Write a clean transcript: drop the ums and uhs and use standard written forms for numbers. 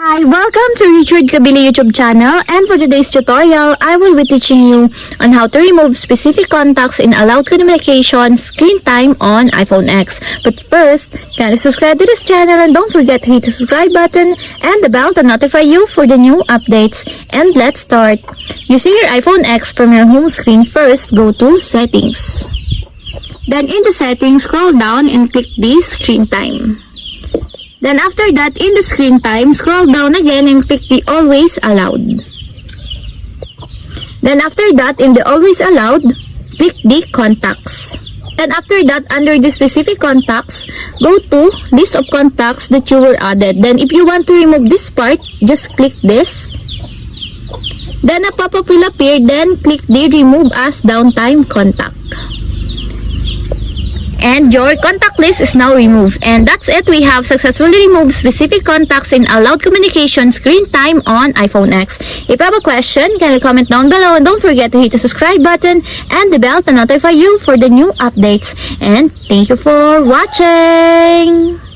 Hi, welcome to Richard Cabile YouTube channel, and for today's tutorial, I will be teaching you on how to remove specific contacts in allowed communication screen time on iPhone X. But first, kindly subscribe to this channel and don't forget to hit the subscribe button and the bell to notify you for the new updates. And let's start. Using your iPhone X from your home screen, first go to Settings. Then in the settings, scroll down and click the Screen Time. Then after that, in the screen time, scroll down again and click the Always Allowed. Then after that, in the Always Allowed, click the Contacts. Then after that, under the specific contacts, go to List of Contacts that you were added. Then if you want to remove this part, just click this. Then a pop-up will appear, then click the Remove as Downtime Contact. And your contact list is now removed. And that's it. We have successfully removed specific contacts in allowed communication screen time on iPhone X. If you have a question, can you comment down below, and don't forget to hit the subscribe button and the bell to notify you for the new updates. And thank you for watching.